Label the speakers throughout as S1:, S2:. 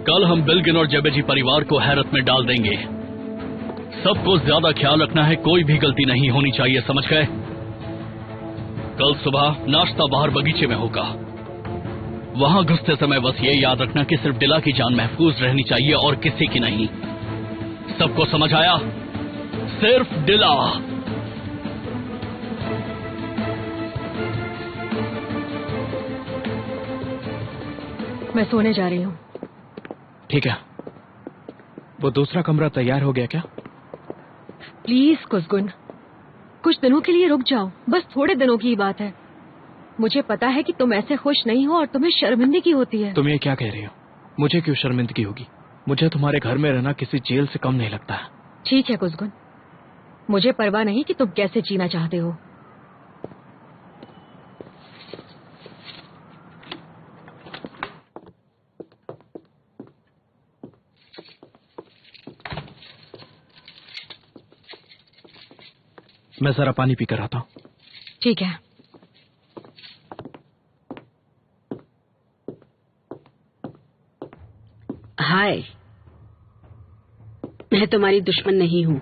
S1: कल हम बिल्गिन और जेबेजी परिवार को हैरत में डाल देंगे। सबको ज्यादा ख्याल रखना है, कोई भी गलती नहीं होनी चाहिए, समझ गए? कल सुबह नाश्ता बाहर बगीचे में होगा। वहां घुसते समय बस ये याद रखना कि सिर्फ डिला की जान महफूज रहनी चाहिए और किसी की नहीं। सबको समझ आया? सिर्फ डिला।
S2: मैं सोने जा रही हूँ।
S3: ठीक है। वो दूसरा कमरा तैयार हो गया क्या?
S2: प्लीज कुसगुन, कुछ दिनों के लिए रुक जाओ, बस थोड़े दिनों की ही बात है। मुझे पता है कि तुम ऐसे खुश नहीं हो और तुम्हें शर्मिंदगी होती है।
S3: तुम ये क्या कह रही हो? मुझे क्यों शर्मिंदगी होगी? मुझे तुम्हारे घर में रहना किसी जेल से कम नहीं लगता है।
S2: ठीक है कुसगुन, मुझे परवाह नहीं कि तुम कैसे जीना चाहते हो।
S3: मैं जरा पानी पीकर आता हूँ।
S2: ठीक है।
S4: हाय, मैं तुम्हारी दुश्मन नहीं हूँ।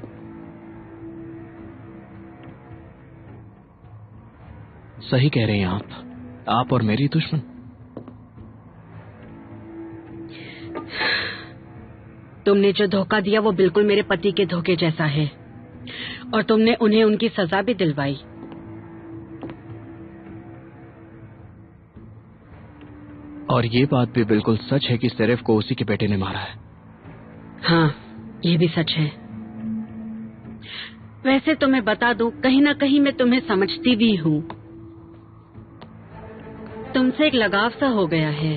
S3: सही कह रही हैं आप और मेरी दुश्मन।
S4: तुमने जो धोखा दिया वो बिल्कुल मेरे पति के धोखे जैसा है, और तुमने उन्हें उनकी सजा भी दिलवाई।
S3: और ये बात भी बिल्कुल सच है कि सिर्फ को उसी के बेटे ने मारा है।
S4: हाँ, ये भी सच है। वैसे तो मैं बता दूं, कहीं ना कहीं मैं तुम्हें समझती भी हूँ। तुमसे एक लगाव सा हो गया है।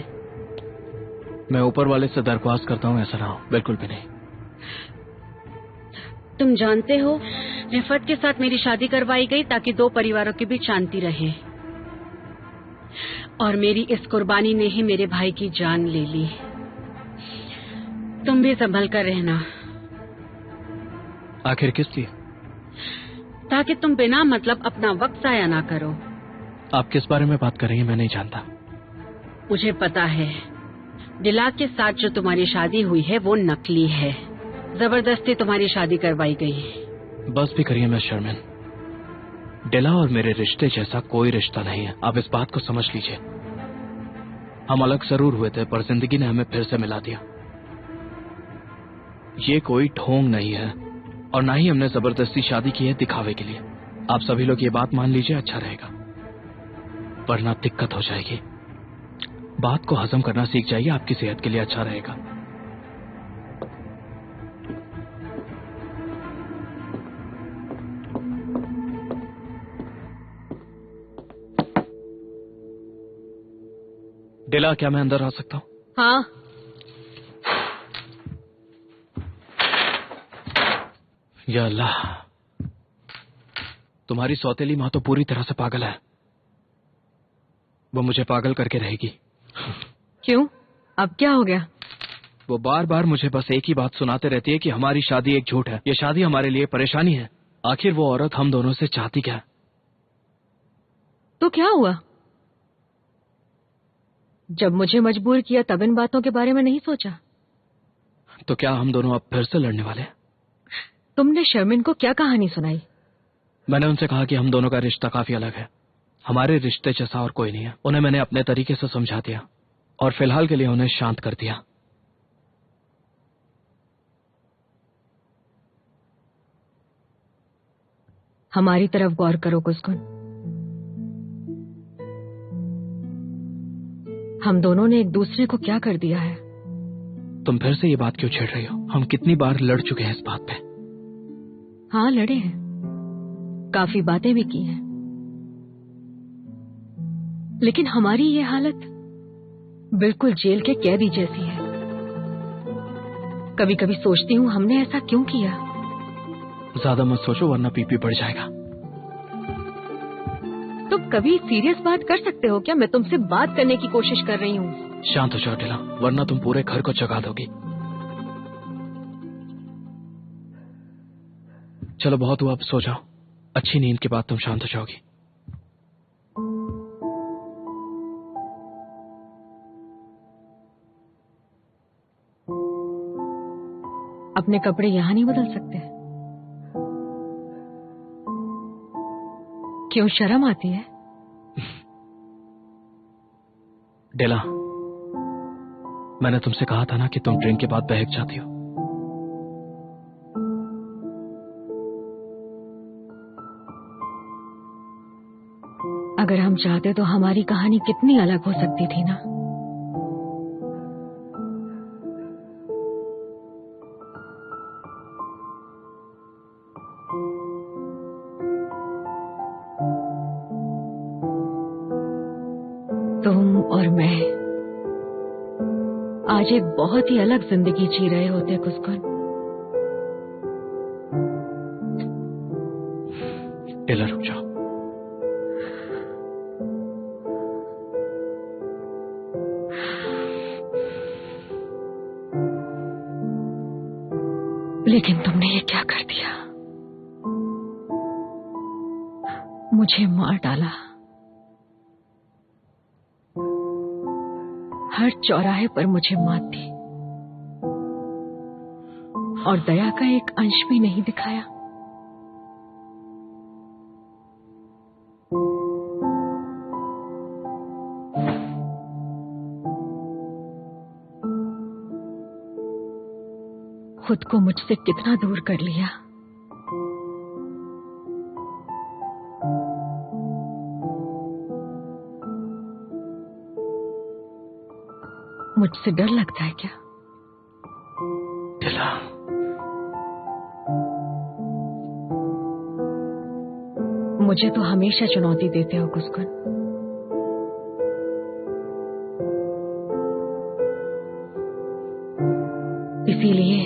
S3: मैं ऊपर वाले से दरख्वास्त करता हूँ ऐसा ना हो। बिल्कुल भी नहीं।
S4: तुम जानते हो, रिफत के साथ मेरी शादी करवाई गई ताकि दो परिवारों के बीच शांति रहे, और मेरी इस कुर्बानी ने ही मेरे भाई की जान ले ली। तुम भी संभल कर रहना।
S3: आखिर किस लिए?
S4: ताकि तुम बिना मतलब अपना वक्त जाया ना करो।
S3: आप किस बारे में बात कर रही हैं? मैं नहीं जानता।
S4: मुझे पता है, डिला के साथ जो तुम्हारी शादी हुई है वो नकली है। जबरदस्ती तुम्हारी शादी करवाई गई।
S3: बस भी करिए मिस शर्मिन। डिला और मेरे रिश्ते जैसा कोई रिश्ता नहीं है। आप इस बात को समझ लीजिए। हम अलग जरूर हुए थे, पर जिंदगी ने हमें फिर से मिला दिया। ये कोई ढोंग नहीं है, और ना ही हमने जबरदस्ती शादी की है दिखावे के लिए। आप सभी लोग ये बात मान लीजिए, अच्छा रहेगा, वरना दिक्कत हो जाएगी। बात को हजम करना सीख जाइए, आपकी सेहत के लिए अच्छा रहेगा। डिला, क्या मैं अंदर आ सकता हूँ?
S2: हाँ।
S3: या अल्लाह, तुम्हारी सौतेली माँ तो पूरी तरह से पागल है। वो मुझे पागल करके रहेगी।
S2: क्यों? अब क्या हो गया?
S3: वो बार बार मुझे बस एक ही बात सुनाते रहती है कि हमारी शादी एक झूठ है, ये शादी हमारे लिए परेशानी है। आखिर वो औरत हम दोनों से चाहती क्या?
S2: तो क्या हुआ? जब मुझे मजबूर किया तब इन बातों के बारे में नहीं सोचा?
S3: तो क्या हम दोनों अब फिर से लड़ने वाले हैं?
S2: तुमने शर्मिन को क्या कहानी सुनाई?
S3: मैंने उनसे कहा कि हम दोनों का रिश्ता काफी अलग है, हमारे रिश्ते जैसा और कोई नहीं है। उन्हें मैंने अपने तरीके से समझा दिया और फिलहाल के लिए उन्हें शांत कर दिया।
S2: हमारी तरफ गौर करो कुसकुन। हम दोनों ने एक दूसरे को क्या कर दिया है?
S3: तुम फिर से ये बात क्यों छेड़ रही हो? हम कितनी बार लड़ चुके हैं इस बात पे।
S2: हाँ, लड़े हैं, काफी बातें भी की हैं, लेकिन हमारी ये हालत बिल्कुल जेल के कैदी जैसी है। कभी कभी सोचती हूँ हमने ऐसा क्यों किया।
S3: ज्यादा मत सोचो वरना बीपी बढ़ जाएगा।
S2: तुम कभी सीरियस बात कर सकते हो क्या? मैं तुमसे बात करने की कोशिश कर रही हूँ।
S3: शांत हो जाओ डिला, वरना तुम पूरे घर को जगा दोगी। चलो बहुत हुआ, अब सो जाओ। अच्छी नींद के बाद तुम शांत हो जाओगी।
S2: अपने कपड़े यहाँ नहीं बदल सकते? क्यों, शर्म आती है?
S3: डेला, मैंने तुमसे कहा था ना कि तुम ड्रिंक के बाद बहक जाती हो।
S2: अगर हम चाहते तो हमारी कहानी कितनी अलग हो सकती थी ना। तुम और मैं आज एक बहुत ही अलग जिंदगी जी रहे होते कुसकुन।
S3: डेला रुक जाओ।
S2: लेकिन तुमने ये क्या कर दिया? मुझे मार डाला। हर चौराहे पर मुझे मात दी और दया का एक अंश भी नहीं दिखाया। खुद को मुझसे कितना दूर कर लिया। मुझसे डर लगता है क्या?
S3: डेला,
S2: मुझे तो हमेशा चुनौती देते हो कुसकुन। इसीलिए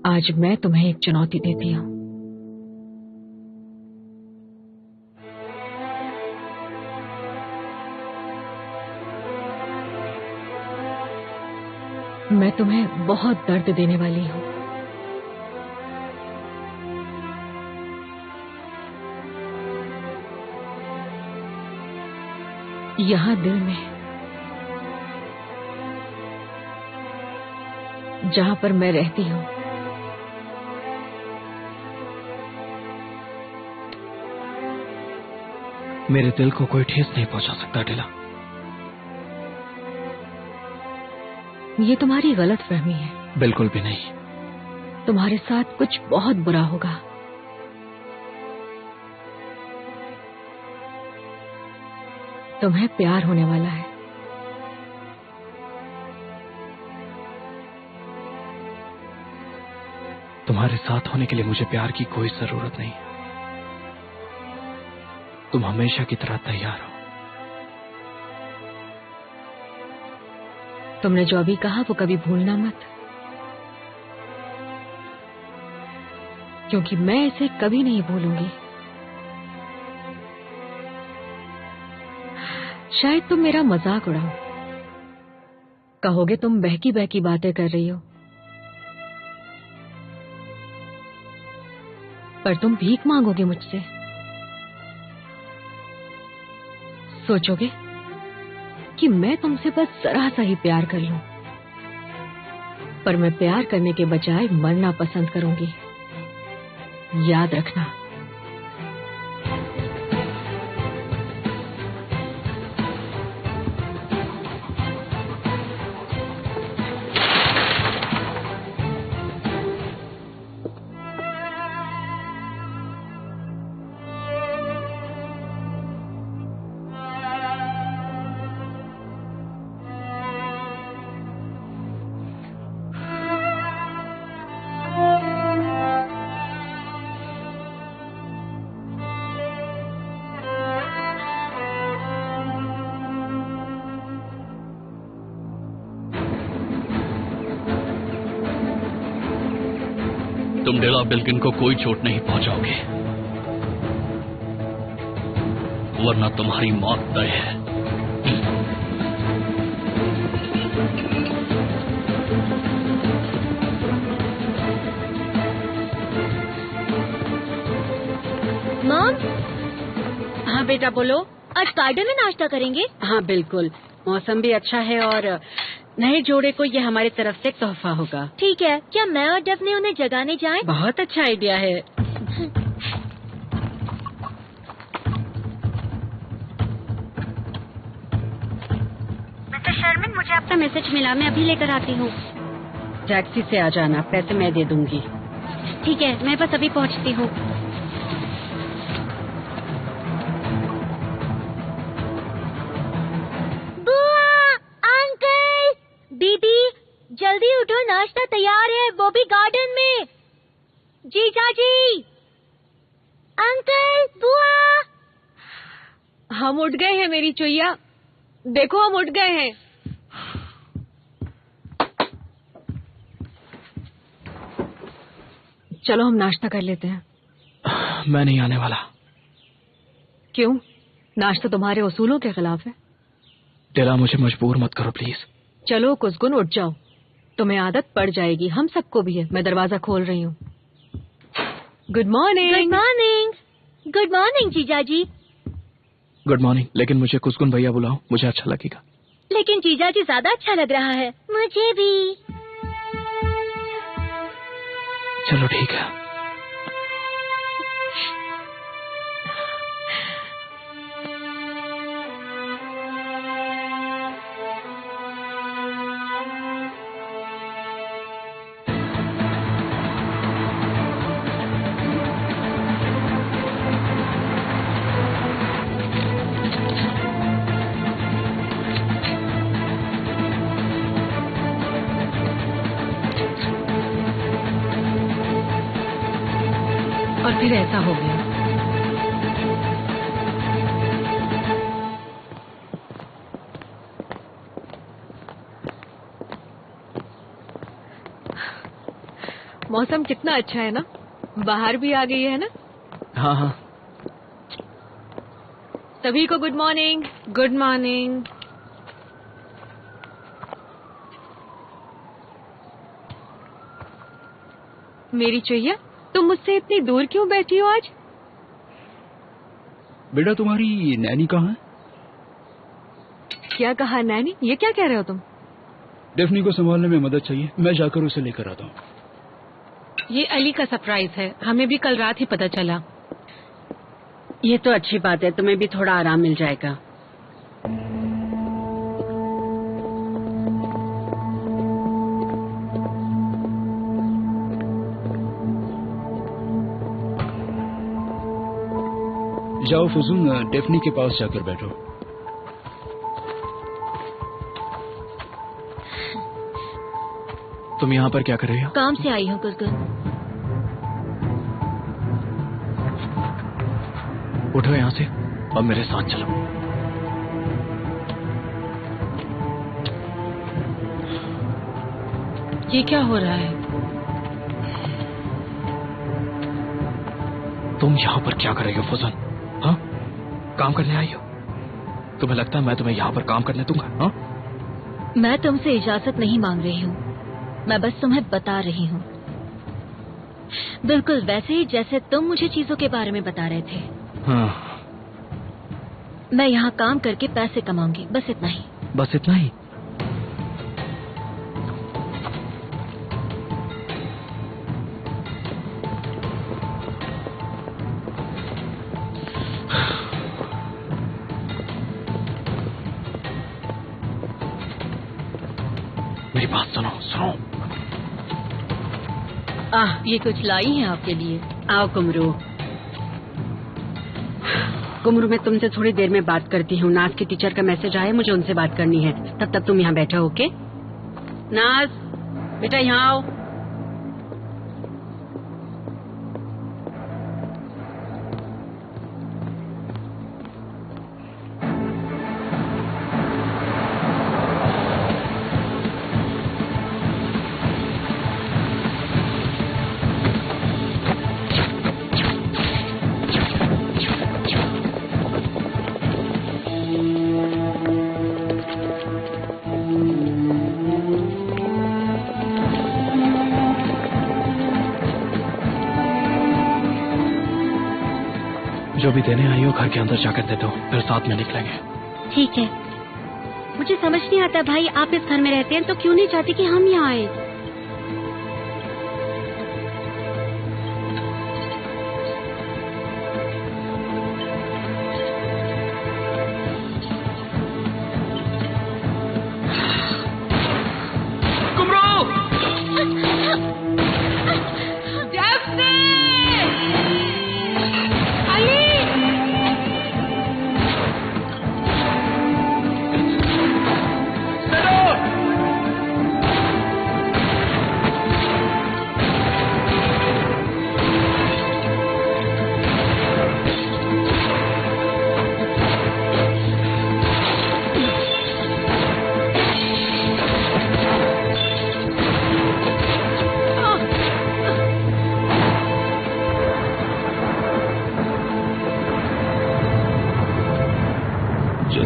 S2: आज मैं तुम्हें एक चुनौती देती हूं। मैं तुम्हें बहुत दर्द देने वाली हूं। यहां दिल में, जहां पर मैं रहती हूं,
S3: मेरे दिल को कोई ठेस नहीं पहुंचा सकता डेला।
S2: ये तुम्हारी गलतफहमी है।
S3: बिल्कुल भी नहीं।
S2: तुम्हारे साथ कुछ बहुत बुरा होगा। तुम्हें प्यार होने वाला है।
S3: तुम्हारे साथ होने के लिए मुझे प्यार की कोई जरूरत नहीं। तुम हमेशा की तरह तैयार हो।
S2: तुमने जो अभी कहा वो कभी भूलना मत, क्योंकि मैं इसे कभी नहीं भूलूंगी। शायद तुम मेरा मजाक उड़ाओ, कहोगे तुम बहकी बहकी बातें कर रही हो, पर तुम भीख मांगोगे मुझसे। सोचोगे कि मैं तुमसे बस जरा सा ही प्यार कर लूं, पर मैं प्यार करने के बजाय मरना पसंद करूंगी। याद रखना।
S1: तुम डेला बिल्किन को कोई चोट नहीं पहुंचाओगे, वरना तुम्हारी मौत तय है।
S5: मॉम।
S4: हाँ बेटा बोलो।
S5: आज गार्डन में नाश्ता करेंगे?
S4: हाँ बिल्कुल, मौसम भी अच्छा है और नए जोड़े को ये हमारी तरफ से एक तोहफा होगा।
S5: ठीक है, क्या मैं और डफनी उन्हें जगाने जाएं?
S4: बहुत अच्छा आइडिया है।
S5: मिस्टर शर्मिन, मुझे आपका मैसेज मिला, मैं अभी लेकर आती हूँ।
S4: टैक्सी से आ जाना, पैसे मैं दे दूंगी।
S5: ठीक है, मैं बस अभी पहुँचती हूँ। बुआ, अंकल, दीदी, जल्दी उठो, नाश्ता तैयार है, वो भी गार्डन में। जीजा जी, अंकल, बुआ।
S2: हम उठ गए हैं मेरी चुईया, देखो हम उठ गए हैं। चलो हम नाश्ता कर लेते हैं।
S3: मैं नहीं आने वाला।
S2: क्यों? नाश्ता तुम्हारे उसूलों के खिलाफ है।
S3: दिला, मुझे मजबूर मत करो प्लीज।
S2: चलो कुसगुन, उठ जाओ, तुम्हें आदत पड़ जाएगी, हम सबको भी है। मैं दरवाजा खोल रही हूँ। Good morning.
S5: Good morning. Good morning जीजा जी।
S3: गुड मॉर्निंग, लेकिन मुझे कुसकुन भैया बुलाओ, मुझे अच्छा लगेगा।
S5: लेकिन जीजा जी ज्यादा अच्छा लग रहा है। मुझे भी।
S3: चलो ठीक है।
S4: और फिर ऐसा हो गया।
S2: मौसम कितना अच्छा है ना, बाहर भी आ गई है ना।
S3: हाँ हाँ।
S2: सभी को गुड मॉर्निंग। Good morning. मेरी चुईया, तुम मुझसे इतनी दूर क्यों बैठी हो आज?
S1: बेटा, तुम्हारी नैनी कहाँ है?
S2: क्या कहा नैनी? ये क्या कह रहे हो तुम?
S1: डेफनी को संभालने में मदद चाहिए, मैं जाकर उसे लेकर आता हूँ।
S4: ये अली का सरप्राइज है, हमें भी कल रात ही पता चला। ये तो अच्छी बात है, तुम्हें भी थोड़ा आराम मिल जाएगा।
S1: जाओ फुजून, डेफनी के पास जाकर बैठो।
S3: तुम यहाँ पर क्या कर रही हो?
S5: काम से आई हूँ कुसगुन।
S3: उठो यहाँ से और मेरे साथ चलो।
S4: ये क्या हो रहा है?
S3: तुम यहाँ पर क्या कर रही हो फुजन? हाँ, काम करने आई हो? तुम्हें लगता है मैं तुम्हें यहाँ पर काम करने दूंगा? हाँ,
S5: मैं तुमसे इजाजत नहीं मांग रही हूँ, मैं बस तुम्हें बता रही हूँ, बिल्कुल वैसे ही जैसे तुम मुझे चीजों के बारे में बता रहे थे।
S3: हाँ।
S5: मैं यहाँ काम करके पैसे कमाऊंगी, बस इतना ही।
S3: बस इतना ही? मेरी बात सुनो, सुनो।
S2: ये कुछ लाई है आपके लिए।
S4: आओ कुमरू। कुमरू, मैं तुमसे थोड़ी देर में बात करती हूँ। नाज की टीचर का मैसेज आया, मुझे उनसे बात करनी है। तब तक तुम यहाँ बैठो, ओके? नाज, बेटा यहाँ आओ।
S3: जो भी देने आई हो घर के अंदर जाकर दे दो, फिर साथ में निकलेंगे।
S5: ठीक है।
S4: मुझे समझ नहीं आता भाई, आप इस घर में रहते हैं तो क्यों नहीं चाहते कि हम यहाँ आए?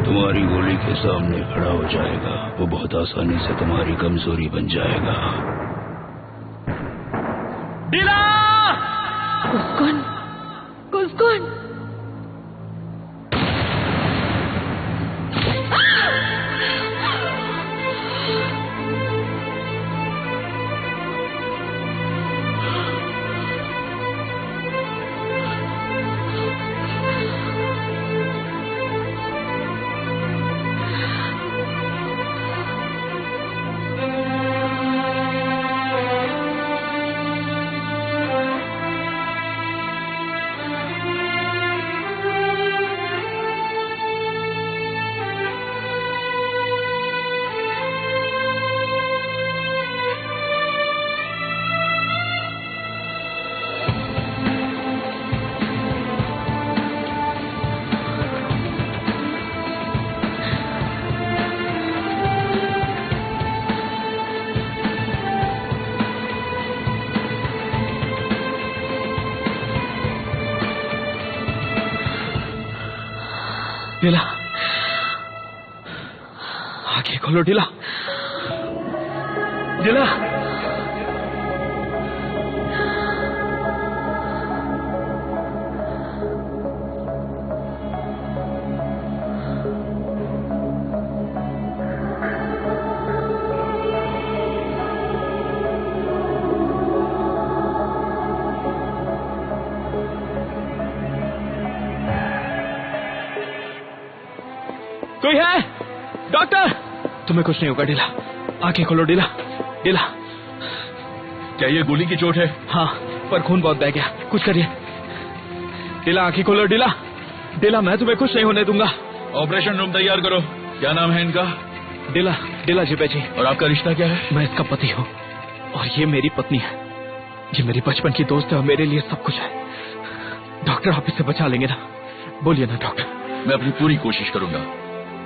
S6: तुम्हारी गोली के सामने खड़ा हो जाएगा, वो बहुत आसानी से तुम्हारी कमजोरी बन जाएगा।
S3: डीला!
S2: कुसकुन, कुसकुन।
S3: डीला, आंखें खोलो डीला, डीला। कोई है? डॉक्टर! तुम्हें कुछ नहीं होगा डीला, आंखें खोलो डीला, डीला।
S1: क्या ये गोली की चोट है?
S3: हाँ, पर खून बहुत बह गया, कुछ करिए। डीला, आंखें खोलो डीला, डीला, मैं तुम्हें कुछ नहीं होने दूंगा।
S1: ऑपरेशन रूम तैयार करो। क्या नाम है इनका?
S3: डीला, डीला जी जी।
S1: और आपका रिश्ता क्या है?
S3: मैं इसका पति हूँ और ये मेरी पत्नी है। ये मेरी बचपन की दोस्त है और मेरे लिए सब कुछ है। डॉक्टर, आप इसे बचा लेंगे ना? बोलिए ना डॉक्टर।
S1: मैं अपनी पूरी कोशिश करूंगा,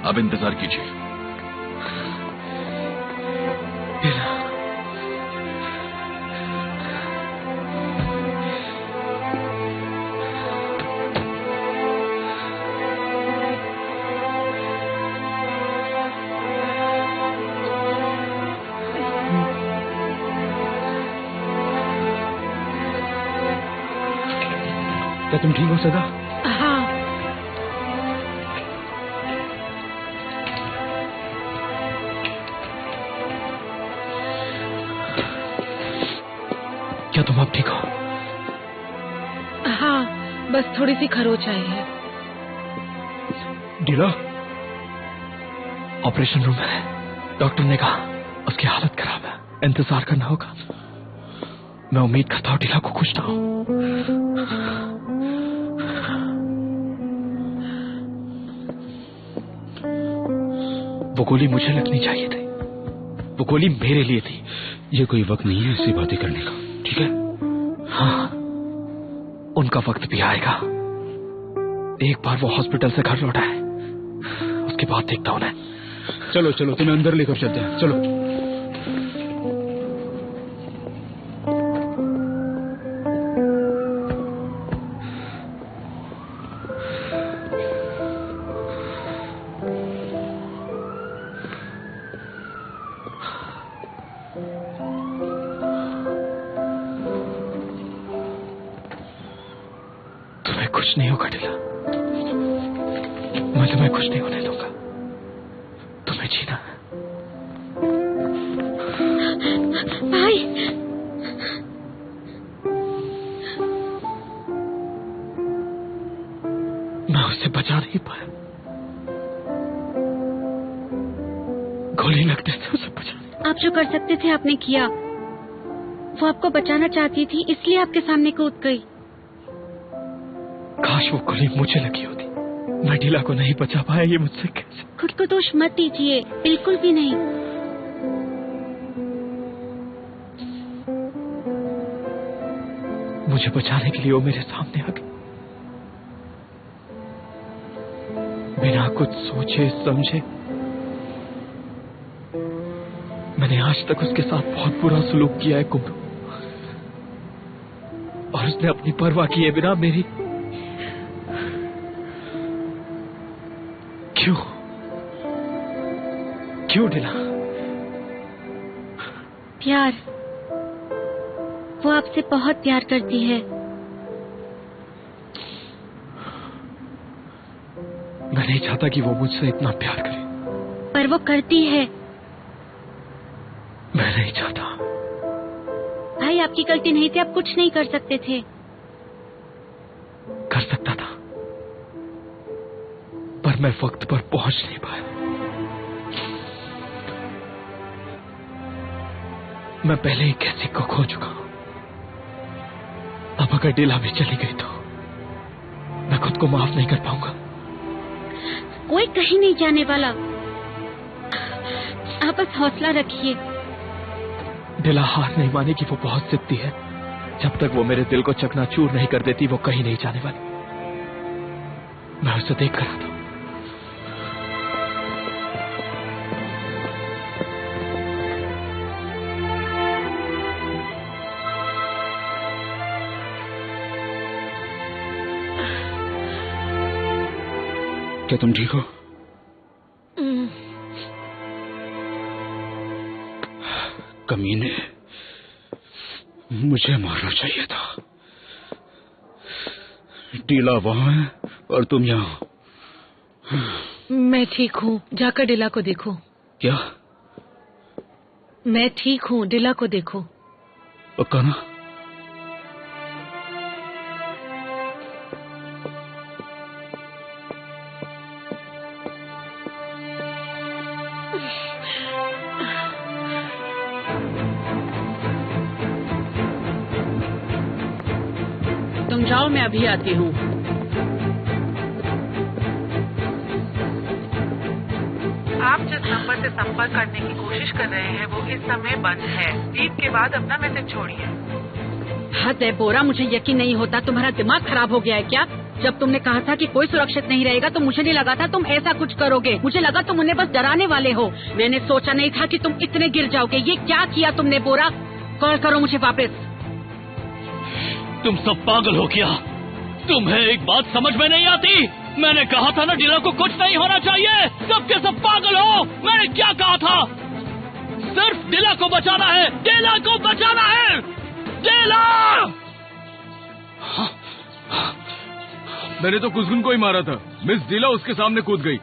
S1: आप इंतजार कीजिए।
S3: डीला, क्या तुम ठीक हो सदा?
S2: हाँ,
S3: क्या तुम अब ठीक हो?
S2: हाँ, बस थोड़ी सी खरोच आई है।
S3: डीला, ऑपरेशन रूम में डॉक्टर ने कहा उसकी हालत खराब है, इंतजार करना होगा। मैं उम्मीद करता हूँ डीला को कुछ ना हो। वो गोली मुझे लगनी चाहिए थी, वो गोली मेरे लिए थी।
S6: ये कोई वक्त नहीं है ऐसी बातें करने का, ठीक है?
S3: हाँ, उनका वक्त भी आएगा। एक बार वो हॉस्पिटल से घर लौटा है, उसके बाद देखता हूं।
S6: चलो चलो, तुम्हें अंदर लेकर चलते हैं, चलो।
S3: कुछ नहीं होगा डीला, मैं तुम्हें कुछ नहीं होने दूंगा। तुम्हें रेजिना।
S4: भाई,
S3: मैं उसे बचा नहीं पाया, गोली लगते से उसे बचा।
S4: आप जो कर सकते थे आपने किया। वो आपको बचाना चाहती थी इसलिए आपके सामने कूद गई।
S3: काश वो गोली मुझे लगी होती। मैं ढीला को नहीं बचा पाया, ये मुझसे कैसे?
S4: खुद को दोष मत दीजिए, बिल्कुल भी नहीं।
S3: मुझे बचाने के लिए वो मेरे सामने आ गई, बिना कुछ सोचे समझे। मैंने आज तक उसके साथ बहुत बुरा सलूक किया है कुंभ, और उसने अपनी परवाह किए बिना मेरी क्यों ढिला?
S4: प्यार, वो आपसे बहुत प्यार करती है।
S3: मैं नहीं चाहता कि वो मुझसे इतना प्यार करे,
S4: पर वो करती है।
S3: मैं नहीं चाहता।
S4: भाई, आपकी गलती नहीं थी, आप कुछ नहीं कर सकते थे।
S3: कर सकता था, पर मैं वक्त पर पहुंच नहीं पाया। मैं पहले ही कैसी को खो चुका हूं। अब अगर डिला भी चली गई तो मैं खुद को माफ नहीं कर पाऊंगा।
S4: कोई कहीं नहीं जाने वाला, आप बस हौसला रखिए।
S3: डिला हार नहीं मानेगी, वो बहुत जिद्दी है। जब तक वो मेरे दिल को चकनाचूर नहीं कर देती, वो कहीं नहीं जाने वाली। मैं उसे देख कर आता हूं।
S6: क्या तुम ठीक हो? कमीने, मुझे मारना चाहिए था। टीला वहां है और तुम यहाँ।
S2: मैं ठीक हूँ, जाकर डिला को देखो।
S6: क्या?
S2: मैं ठीक हूँ, डिला को देखो।
S6: पक्का ना?
S4: तुम जाओ, मैं अभी आती हूँ।
S7: आप जिस नंबर से संपर्क करने की कोशिश कर रहे हैं वो इस समय बंद है। बीप के बाद अपना मैसेज छोड़िए।
S4: हद है बोरा, मुझे यकीन नहीं होता। तुम्हारा दिमाग खराब हो गया है क्या? जब तुमने कहा था कि कोई सुरक्षित नहीं रहेगा तो मुझे नहीं लगा था तुम ऐसा कुछ करोगे। मुझे लगा तुम उन्हें बस डराने वाले हो। मैंने सोचा नहीं था कि तुम इतने गिर जाओगे। ये क्या किया तुमने बोरा? कॉल करो मुझे वापस।
S1: तुम सब पागल हो क्या? तुम्हें एक बात समझ में नहीं आती? मैंने कहा था ना डिला को कुछ नहीं होना चाहिए। सब के सब पागल हो। मैंने क्या कहा था? सिर्फ डिला को बचाना है, डिला को बचाना है, डिला।
S8: मैंने तो कुसुम को ही मारा था। मिस डिला उसके सामने कूद गई।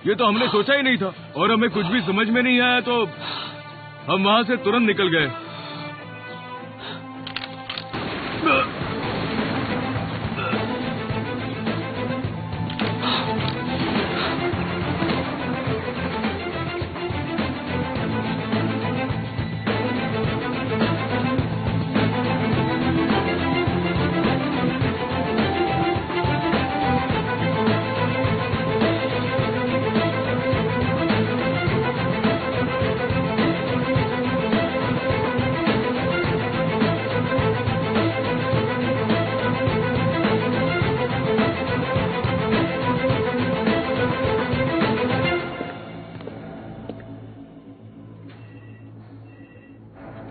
S8: ये तो हमने सोचा ही नहीं था, और हमें कुछ भी समझ में नहीं आया तो हम वहाँ से तुरंत निकल गए।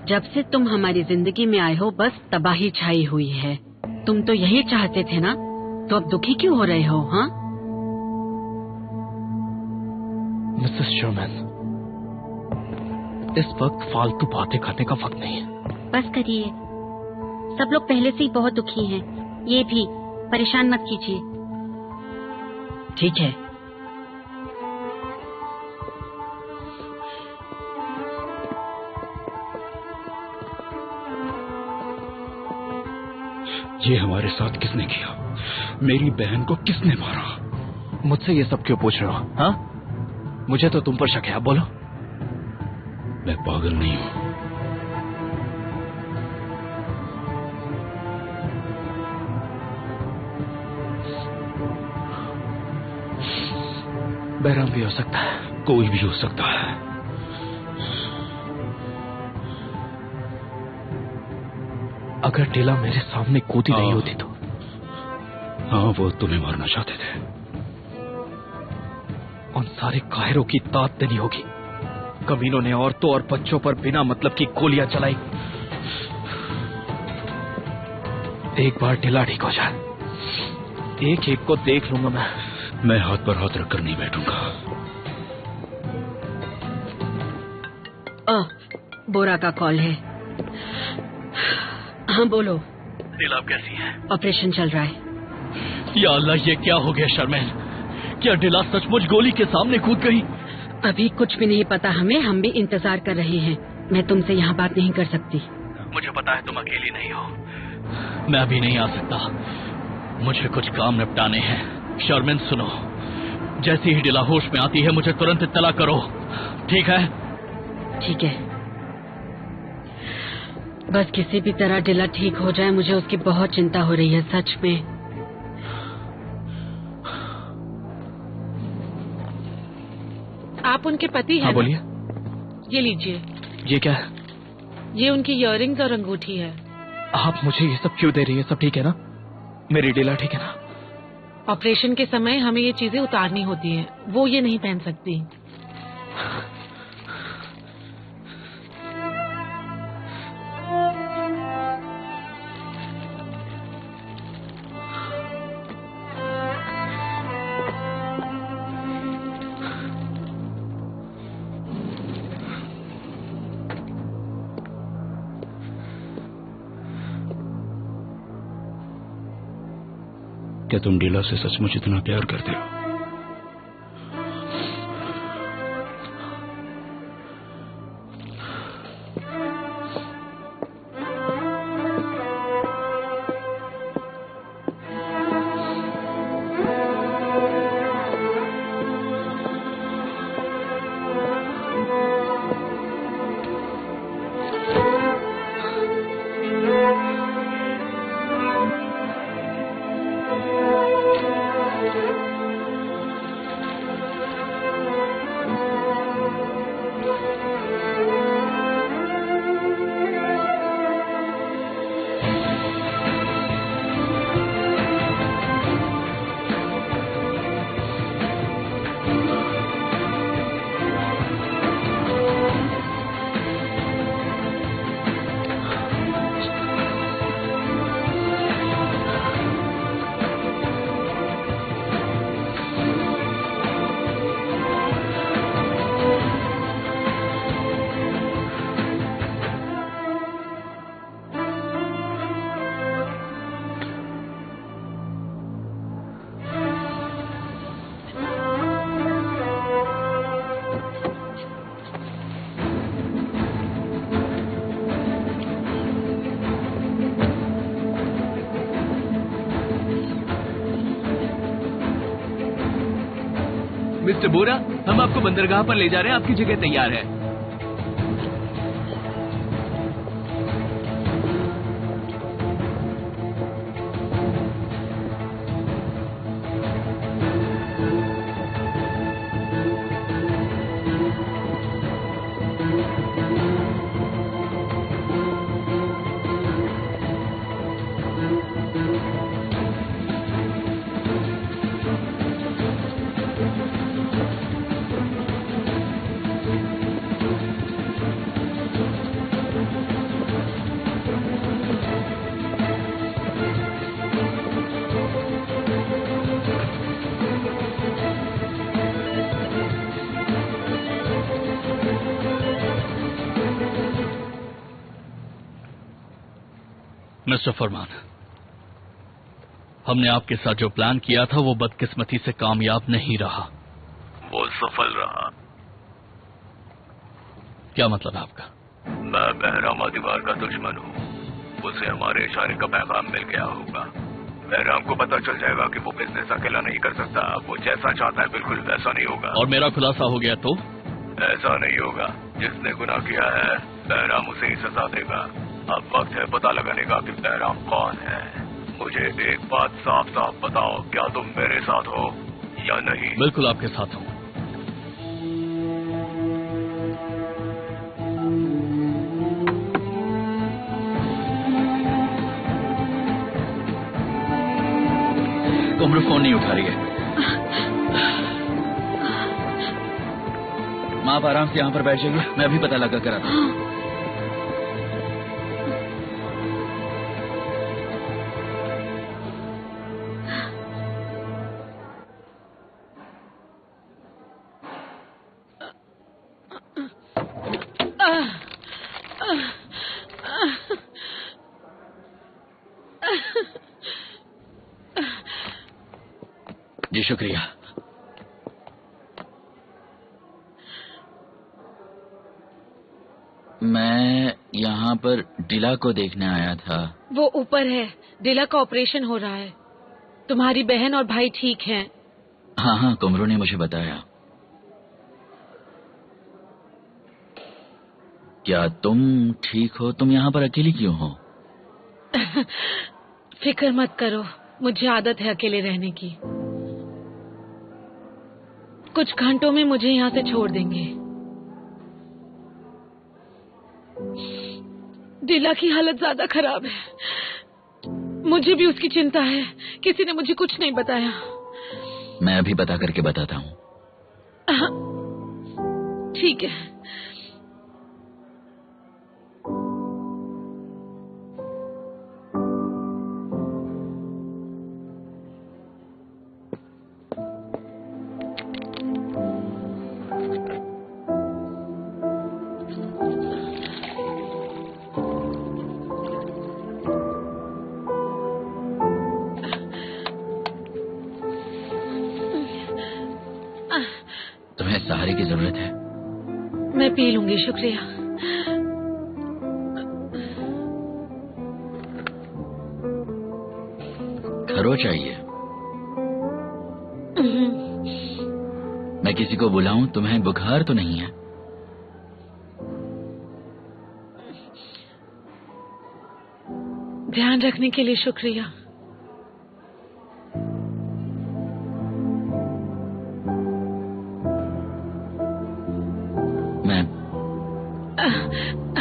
S4: जब से तुम हमारी जिंदगी में आए हो बस तबाही छाई हुई है। तुम तो यही चाहते थे ना, तो अब दुखी क्यों हो रहे हो? हाँ
S3: मिसेस शर्मन, इस वक्त फालतू बातें करने का वक्त नहीं है।
S4: बस करिए, सब लोग पहले से ही बहुत दुखी हैं। ये भी परेशान मत कीजिए। ठीक है,
S6: ये हमारे साथ किसने किया? मेरी बहन को किसने मारा?
S3: मुझसे ये सब क्यों पूछ रहे हो? हाँ, मुझे तो तुम पर शक है। आप बोलो।
S6: मैं पागल नहीं हूं।
S3: बहराम भी हो सकता है,
S6: कोई भी हो सकता है।
S3: अगर टीला मेरे सामने कूदी नहीं
S6: हाँ।
S3: होती तो।
S6: हाँ, वो तुम्हें मारना चाहते थे।
S3: उन सारे कायरों की दाद देनी होगी। कमीनों ने औरतों और बच्चों पर बिना मतलब की गोलियां चलाई। एक बार टीला ठीक हो जाए, एक एक को देख लूंगा मैं।
S6: मैं हाथ पर हाथ रखकर नहीं बैठूंगा।
S4: बोरा का कॉल है। हाँ बोलो।
S1: दिल आप कैसी हैं?
S4: ऑपरेशन चल रहा है।
S1: या अल्लाह, ये क्या हो गया शर्मेल? क्या डिला सचमुच गोली के सामने कूद गई?
S4: अभी कुछ भी नहीं पता हमें, हम भी इंतजार कर रहे हैं। मैं तुमसे यहाँ बात नहीं कर सकती।
S1: मुझे पता है तुम अकेली नहीं हो। मैं अभी नहीं आ सकता, मुझे कुछ काम निपटाने हैं। शर्मिन सुनो, जैसे ही डिला होश में आती है मुझे तुरंत इत्तला करो, ठीक है?
S4: ठीक है, बस किसी भी तरह डिला ठीक हो जाए। मुझे उसकी बहुत चिंता हो रही है, सच में।
S7: आप उनके पति हैं
S3: हाँ
S7: ना?
S3: बोलिए।
S7: ये लीजिए,
S3: ये क्या है?
S7: ये उनकी इयररिंग्स और अंगूठी है।
S3: आप मुझे ये सब क्यों दे रही है? सब ठीक है ना? मेरी टीला ठीक है ना?
S7: ऑपरेशन के समय हमें ये चीजें उतारनी होती हैं, वो ये नहीं पहन सकती।
S6: क्या तुम डीला से सचमुच इतना प्यार करते हो?
S8: मिस्टर बोरा, हम आपको बंदरगाह पर ले जा रहे हैं, आपकी जगह तैयार है।
S1: मिस्टर फरमान, हमने आपके साथ जो प्लान किया था वो बदकिस्मती से कामयाब नहीं रहा।
S6: वो सफल रहा।
S1: क्या मतलब है आपका?
S6: मैं बहरामा दीवार का दुश्मन हूँ। उसे हमारे इशारे का पैगाम मिल गया होगा। बहराम को पता चल जाएगा कि वो बिजनेस अकेला नहीं कर सकता। वो जैसा चाहता है बिल्कुल वैसा नहीं होगा।
S1: और मेरा खुलासा हो गया तो?
S6: ऐसा नहीं होगा। जिसने गुनाह किया है बहराम उसे ही सजा देगा। अब वक्त है पता लगाने का कि बहराम कौन है। मुझे एक बात साफ साफ बताओ, क्या तुम मेरे साथ हो या नहीं?
S1: बिल्कुल आपके साथ हूँ।
S3: कुमरू फोन नहीं उठा रही है। माँ आप आराम से यहाँ पर बैठ जाइए, मैं अभी पता लगा कर आता हूँ। जी शुक्रिया। मैं यहाँ पर डिला को देखने आया था।
S2: वो ऊपर है। डिला का ऑपरेशन हो रहा है। तुम्हारी बहन और भाई ठीक हैं।
S3: हाँ हाँ, कुमरू ने मुझे बताया। क्या तुम ठीक हो? तुम यहाँ पर अकेली क्यों हो?
S2: फिक्र मत करो, मुझे आदत है अकेले रहने की। कुछ घंटों में मुझे यहाँ से छोड़ देंगे। डिला की हालत ज्यादा खराब है। मुझे भी उसकी चिंता है। किसी ने मुझे कुछ नहीं बताया।
S3: मैं अभी पता करके बताता हूँ।
S2: ठीक है।
S3: तुम्हें सहारे की जरूरत है?
S2: मैं पी लूंगी, शुक्रिया।
S3: खरो चाहिए? मैं किसी को बुलाऊं? तुम्हें बुखार तो नहीं है?
S2: ध्यान रखने के लिए शुक्रिया।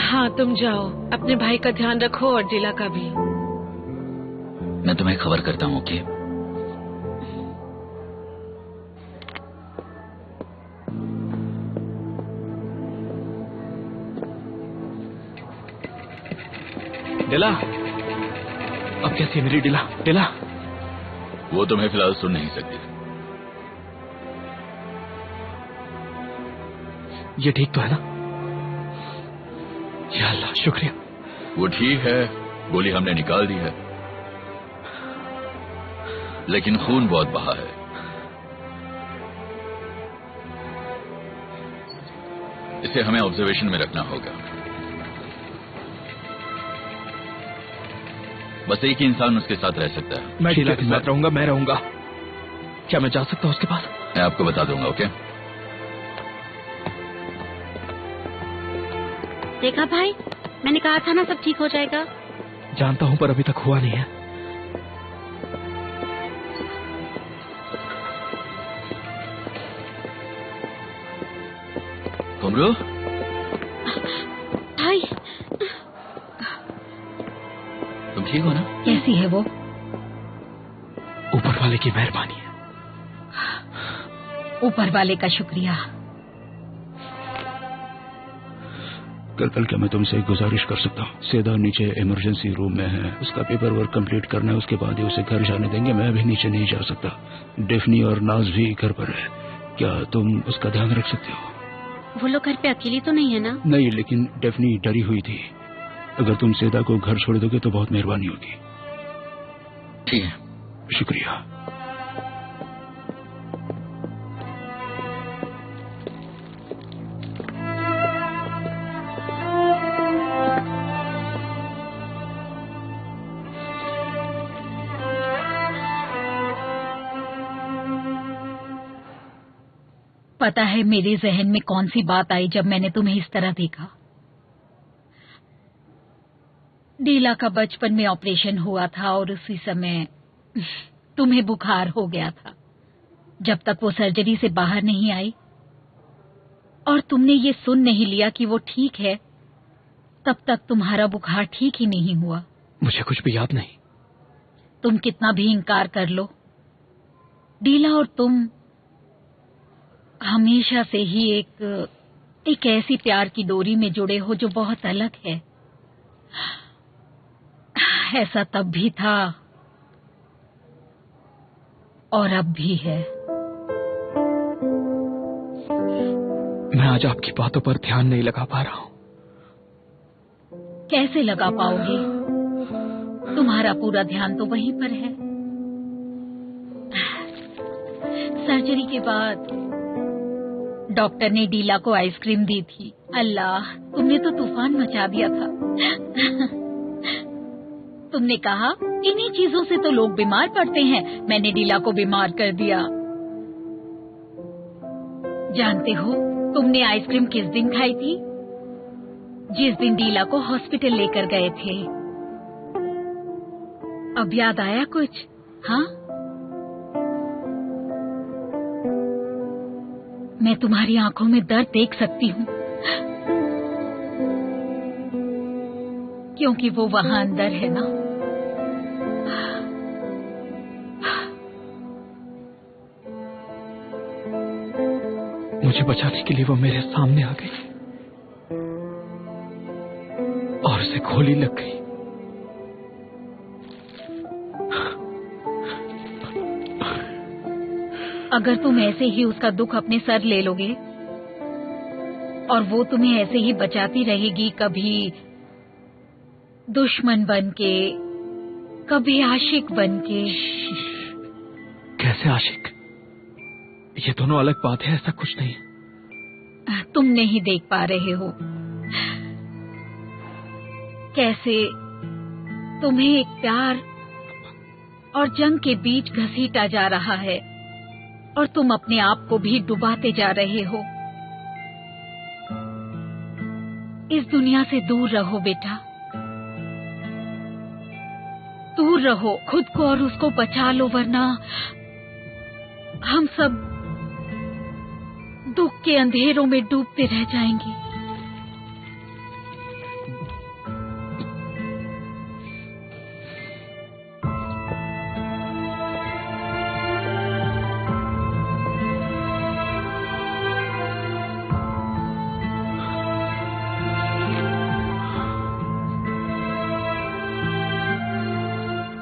S2: हाँ तुम जाओ, अपने भाई का ध्यान रखो और डिला का भी।
S3: मैं तुम्हें खबर करता हूँ। ओके?
S8: डिला, अब कैसी है मेरी डिला? डिला,
S6: वो तुम्हें फिलहाल सुन नहीं सकती।
S8: ये ठीक तो है ना? या अल्लाह, शुक्रिया।
S6: वो ठीक है, गोली हमने निकाल दी है, लेकिन खून बहुत बहा है। इसे हमें ऑब्जर्वेशन में रखना होगा। बस एक ही इंसान उसके साथ रह सकता है।
S8: मैं डिला के साथ रहूंगा, मैं रहूंगा। क्या मैं जा सकता हूँ उसके पास?
S6: मैं आपको बता दूंगा। ओके?
S4: देखा भाई, मैंने कहा था ना सब ठीक हो जाएगा।
S8: जानता हूँ पर अभी तक हुआ नहीं है।
S3: कुमरू,
S2: भाई
S3: तुम ठीक हो ना?
S2: कैसी है वो?
S8: ऊपर वाले की मेहरबानी है।
S2: ऊपर वाले का शुक्रिया।
S6: कल क्या मैं तुमसे एक गुजारिश कर सकता हूँ? सेदा नीचे इमरजेंसी रूम में है, उसका पेपर वर्क कंप्लीट करना है, उसके बाद ही उसे घर जाने देंगे। मैं अभी नीचे नहीं जा सकता। डेफनी और नाज भी घर पर है। क्या तुम उसका ध्यान रख सकते हो?
S4: वो लोग घर पे अकेली तो नहीं है ना?
S6: नहीं, लेकिन डेफनी डरी हुई थी। अगर तुम सेदा को घर छोड़ दोगे तो बहुत मेहरबानी होगी।
S3: ठीक है।
S6: शुक्रिया।
S4: पता है मेरे जहन में कौन सी बात आई जब मैंने तुम्हें इस तरह देखा? डीला का बचपन में ऑपरेशन हुआ था और उसी समय तुम्हें बुखार हो गया था। जब तक वो सर्जरी से बाहर नहीं आई और तुमने ये सुन नहीं लिया कि वो ठीक है, तब तक तुम्हारा बुखार ठीक ही नहीं हुआ।
S3: मुझे कुछ भी याद नहीं।
S4: तुम कितना भी इनकार कर लो, डीला और तुम हमेशा से ही एक ऐसी प्यार की डोरी में जुड़े हो जो बहुत अलग है। ऐसा तब भी था और अब भी है।
S3: मैं आज आपकी बातों पर ध्यान नहीं लगा पा रहा हूं।
S4: कैसे लगा पाओगे? तुम्हारा पूरा ध्यान तो वहीं पर है। सर्जरी के बाद डॉक्टर ने डीला को आइसक्रीम दी थी। अल्लाह, तुमने तो तूफान मचा दिया था। तुमने कहा इन्हीं चीजों से तो लोग बीमार पड़ते हैं। मैंने डीला को बीमार कर दिया। जानते हो तुमने आइसक्रीम किस दिन खाई थी? जिस दिन डीला को हॉस्पिटल लेकर गए थे। अब याद आया कुछ? हाँ, मैं तुम्हारी आंखों में दर्द देख सकती हूँ, क्योंकि वो वहां अंदर है ना।
S3: मुझे बचाने के लिए वो मेरे सामने आ गई और उसे गोली लग गई।
S4: अगर तुम ऐसे ही उसका दुख अपने सर ले लोगे और वो तुम्हें ऐसे ही बचाती रहेगी, कभी दुश्मन बनके, कभी आशिक बनके।
S3: कैसे आशिक? ये दोनों अलग बात है। ऐसा कुछ नहीं।
S4: तुम नहीं देख पा रहे हो कैसे तुम्हें एक प्यार और जंग के बीच घसीटा जा रहा है और तुम अपने आप को भी डुबाते जा रहे हो। इस दुनिया से दूर रहो बेटा, दूर रहो। खुद को और उसको बचा लो, वरना हम सब दुख के अंधेरों में डूबते रह जाएंगे।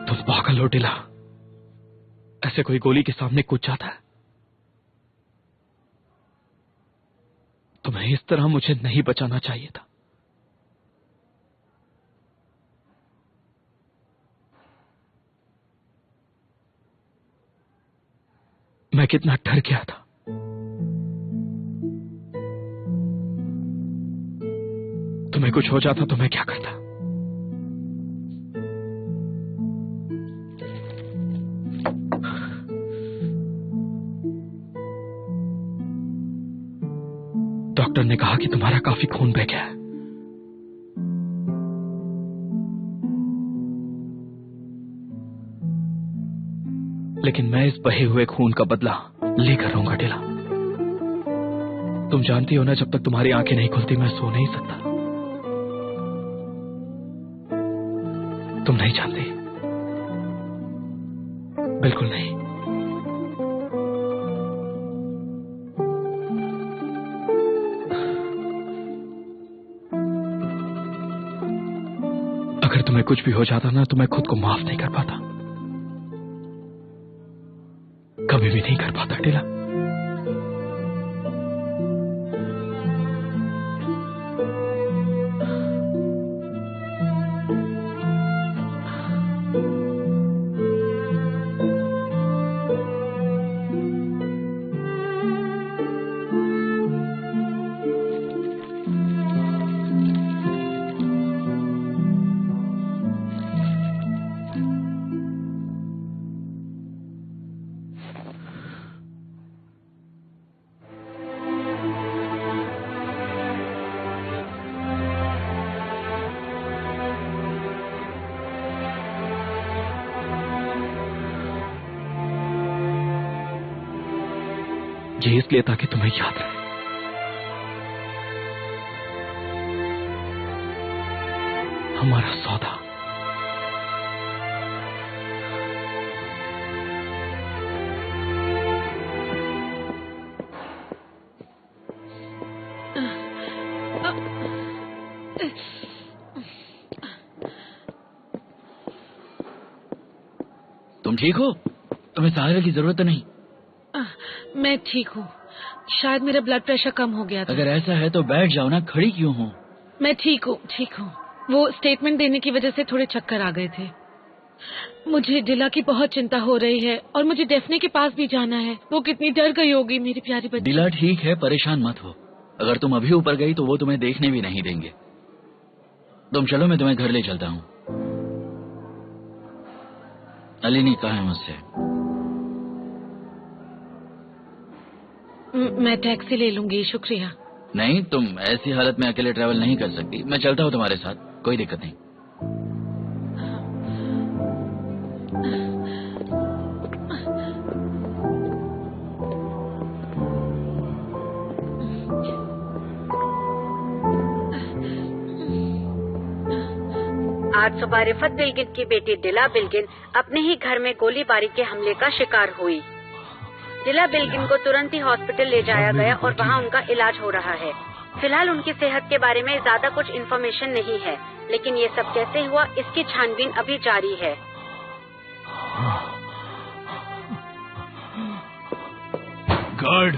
S3: तुम पागल हो डिला। ऐसे कोई गोली के सामने कूद जाता है? तुम्हें इस तरह मुझे नहीं बचाना चाहिए था। मैं कितना डर गया था। तुम्हें कुछ हो जाता तो मैं क्या करता? डॉक्टर ने कहा कि तुम्हारा काफी खून बह गया है। लेकिन मैं इस बहे हुए खून का बदला लेकर रहूंगा डिला। तुम जानती हो ना, जब तक तुम्हारी आंखें नहीं खुलती मैं सो नहीं सकता। तुम नहीं जानती, बिल्कुल नहीं। अगर तुम्हें कुछ भी हो जाता ना तो मैं खुद को माफ नहीं कर पाता, कभी भी नहीं कर पाता डिला। ये इसलिए ताकि तुम्हें याद रहे। हमारा सौदा।
S9: तुम ठीक हो? तुम्हें सहारे की जरूरत तो नहीं?
S4: मैं ठीक हूँ। शायद मेरा ब्लड प्रेशर कम हो गया था।
S9: अगर ऐसा है तो बैठ जाओ ना, खड़ी क्यों हो?
S4: मैं ठीक हूँ, ठीक हूँ। वो स्टेटमेंट देने की वजह से थोड़े चक्कर आ गए थे। मुझे दिला की बहुत चिंता हो रही है और मुझे डेफने के पास भी जाना है। वो कितनी डर गई होगी मेरी प्यारी बच्ची।
S9: दिला ठीक है, परेशान मत हो। अगर तुम अभी ऊपर गई तो वो तुम्हें देखने भी नहीं देंगे। तुम चलो, मैं तुम्हें घर ले चलता हूँ। नलिनी कहाँ है मुझसे?
S4: मैं टैक्सी ले लूंगी, शुक्रिया।
S9: नहीं, तुम ऐसी हालत में अकेले ट्रैवल नहीं कर सकती। मैं चलता हूँ तुम्हारे साथ, कोई दिक्कत नहीं।
S10: आज सुबह रिफत बिल्किन की बेटी दिला बिल्किन अपने ही घर में गोलीबारी के हमले का शिकार हुई। दिला बिल्किन को तुरंत ही हॉस्पिटल ले जाया गया और वहां उनका इलाज हो रहा है। फिलहाल उनकी सेहत के बारे में ज्यादा कुछ इन्फॉर्मेशन नहीं है, लेकिन ये सब कैसे हुआ इसकी छानबीन अभी जारी है।
S8: गार्ड,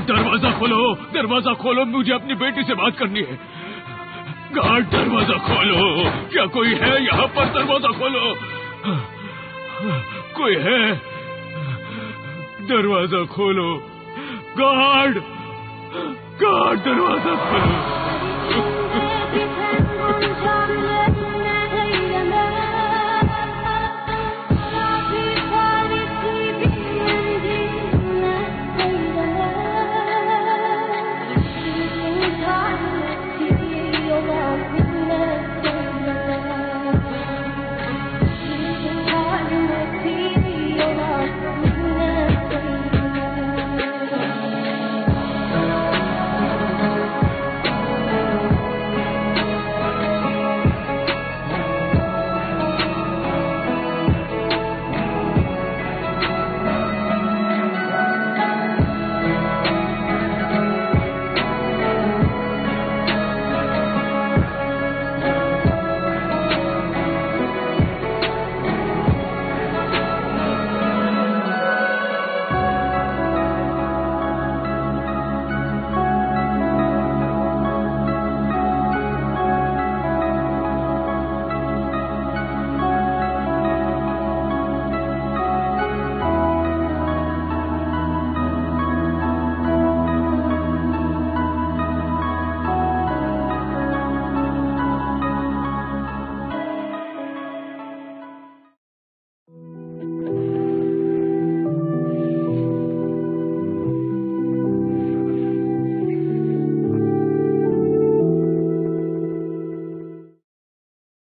S8: दरवाजा खोलो, दरवाजा खोलो, मुझे अपनी बेटी से बात करनी है। गार्ड, दरवाजा खोलो, क्या कोई है यहाँ पर? दरवाजा खोलो, कोई है? दरवाजा खोलो, गार्ड, दरवाजा खोलो।